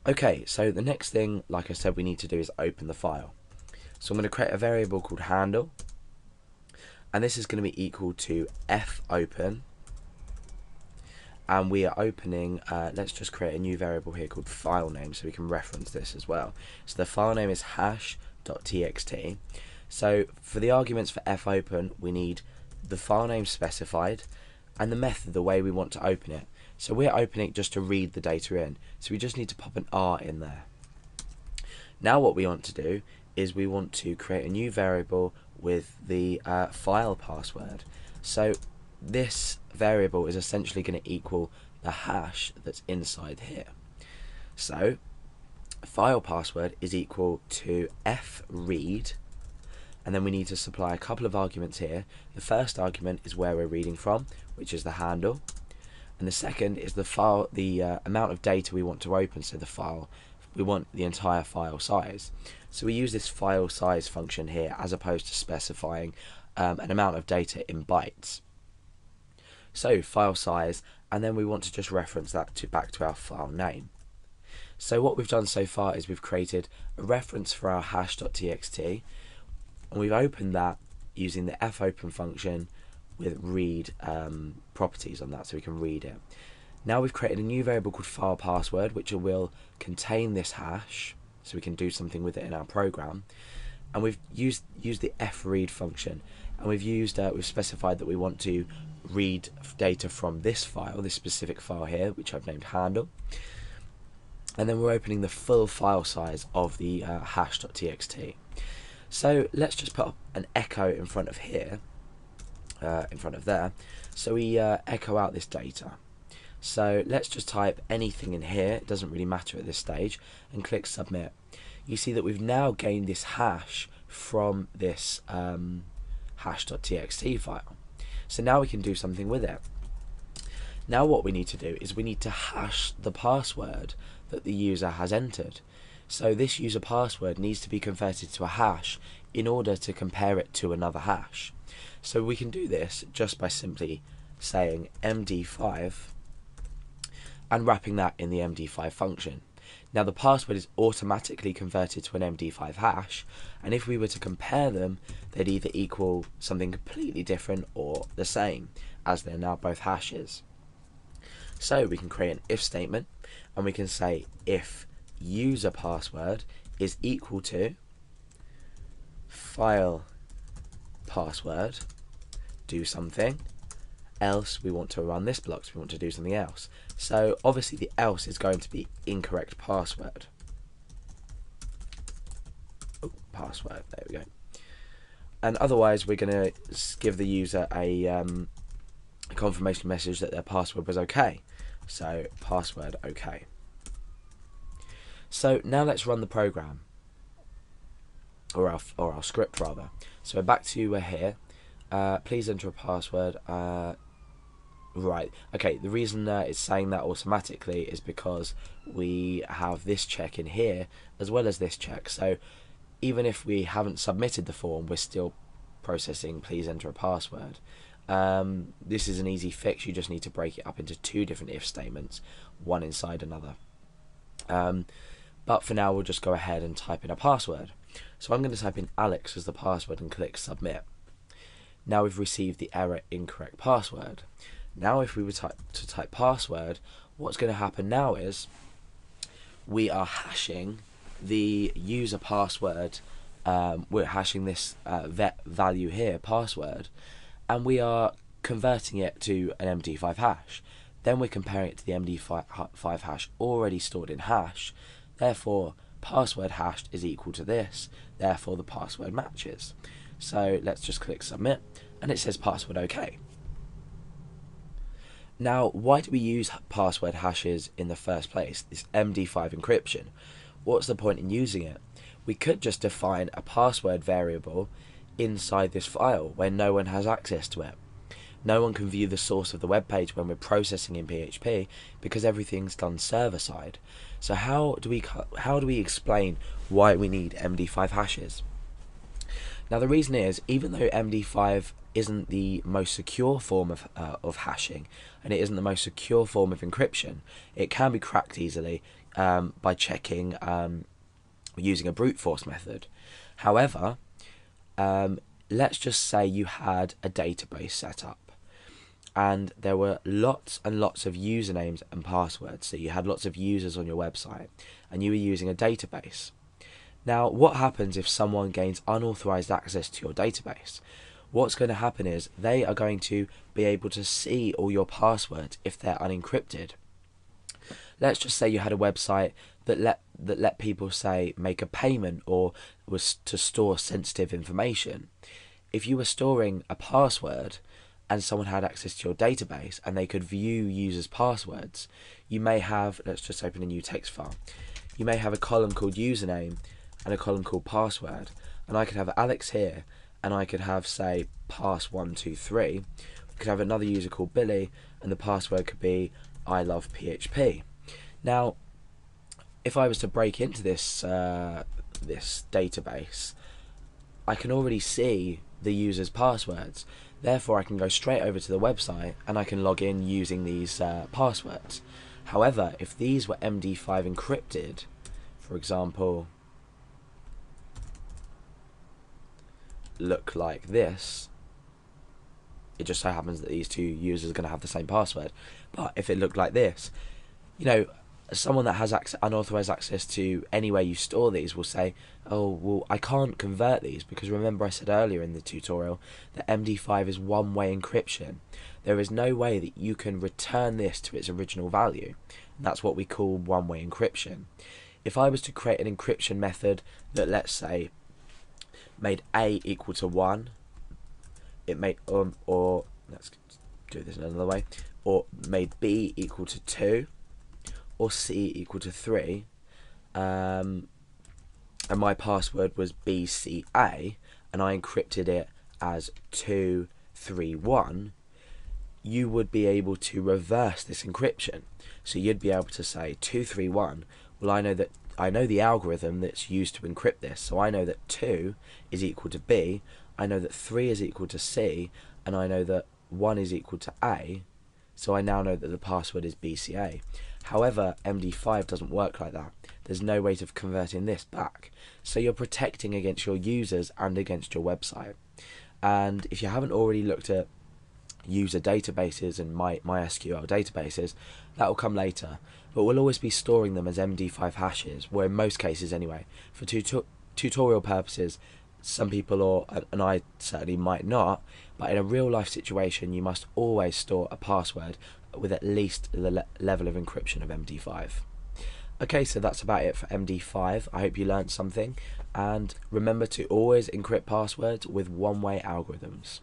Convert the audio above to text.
Okay, so the next thing, like I said, we need to do is open the file. So I'm going to create a variable called handle, and this is going to be equal to fopen, and we are opening, let's just create a new variable here called file name so we can reference this as well. So the file name is hash.txt. So for the arguments for fopen, we need the file name specified and the method, the way we want to open it. So we're opening it just to read the data in, so we just need to pop an R in there. Now what we want to do is we want to create a new variable with the file password. So this variable is essentially going to equal the hash that's inside here. So file password is equal to fread, and then we need to supply a couple of arguments here. The first argument is where we're reading from, which is the handle, and the second is the file, the amount of data we want to open. So the file, we want the entire file size. So we use this file size function here as opposed to specifying an amount of data in bytes. So file size, and then we want to just reference that back to our file name. So what we've done so far is we've created a reference for our hash.txt, and we've opened that using the fopen function with read properties on that, so we can read it. Now we've created a new variable called file password, which will contain this hash, so we can do something with it in our program. And we've used the fread function, and we've specified that we want to read data from this file, this specific file here, which I've named handle. And then we're opening the full file size of the hash.txt. So let's just put an echo in front of here, in front of there, so we echo out this data. So let's just type anything in here, it doesn't really matter at this stage, and click submit. You see that we've now gained this hash from this hash.txt file. So now we can do something with it. Now what we need to do is we need to hash the password that the user has entered. So this user password needs to be converted to a hash in order to compare it to another hash. So we can do this just by simply saying MD5 and wrapping that in the MD5 function. Now the password is automatically converted to an MD5 hash, and if we were to compare them, they'd either equal something completely different or the same, as they're now both hashes. So we can create an if statement, and we can say if user password is equal to file password, do something, else we want to run this block, so we want to do something else. So obviously the else is going to be incorrect password. Oh, password, there we go. And otherwise we're going to give the user a confirmation message that their password was okay. So password okay. So now let's run the program, or our script rather. So we're back to here. Please enter a password. Right, okay, the reason it's saying that automatically is because we have this check in here as well as this check. So even if we haven't submitted the form, we're still processing please enter a password. This is an easy fix. You just need to break it up into two different if statements, one inside another. But for now we'll just go ahead and type in a password. So I'm going to type in Alex as the password and click submit. Now we've received the error incorrect password. Now if we were to type password, what's going to happen now is we are hashing the user password, we're hashing this value here, password, and we are converting it to an MD5 hash. Then we're comparing it to the MD5 hash already stored in hash. Therefore password hashed is equal to this, therefore the password matches. So let's just click submit, and it says password okay. Now, why do we use password hashes in the first place, this MD5 encryption? What's the point in using it? We could just define a password variable inside this file where no one has access to it. No one can view the source of the web page when we're processing in PHP because everything's done server side. So how do we explain why we need MD5 hashes? Now the reason is, even though MD5 isn't the most secure form of hashing, and it isn't the most secure form of encryption, it can be cracked easily by checking using a brute force method. However, let's just say you had a database set up and there were lots and lots of usernames and passwords. So you had lots of users on your website and you were using a database. Now, what happens if someone gains unauthorized access to your database? What's going to happen is they are going to be able to see all your passwords if they're unencrypted. Let's just say you had a website that let people, say, make a payment or was to store sensitive information. If you were storing a password and someone had access to your database and they could view users' passwords, you may have, let's just open a new text file, you may have a column called username and a column called password, and I could have Alex here and I could have, say, pass123. We could have another user called Billy and the password could be I love PHP. Now, if I was to break into this this database, I can already see the user's passwords. Therefore, I can go straight over to the website and I can log in using these passwords. However, if these were MD5 encrypted, for example, look like this, it just so happens that these two users are going to have the same password. But if it looked like this, you know, someone that has unauthorized access to anywhere you store these will say, oh, well, I can't convert these because remember I said earlier in the tutorial that MD5 is one-way encryption. There is no way that you can return this to its original value. And that's what we call one-way encryption. If I was to create an encryption method that, let's say, made A equal to 1, it made, or let's do this another way, or made B equal to 2, or C equal to 3, and my password was BCA, and I encrypted it as 231, you would be able to reverse this encryption. So you'd be able to say 231, well, I know the algorithm that's used to encrypt this, so I know that 2 is equal to B, I know that 3 is equal to C, and I know that 1 is equal to A, so I now know that the password is BCA. However, MD5 doesn't work like that. There's no way of converting this back. So you're protecting against your users and against your website. And if you haven't already looked at user databases and MySQL databases, that will come later. But we'll always be storing them as MD5 hashes, or in most cases anyway. For tutorial purposes, some people, and I certainly might not, but in a real life situation you must always store a password with at least the level of encryption of MD5. Okay, so that's about it for MD5. I hope you learned something, and remember to always encrypt passwords with one-way algorithms.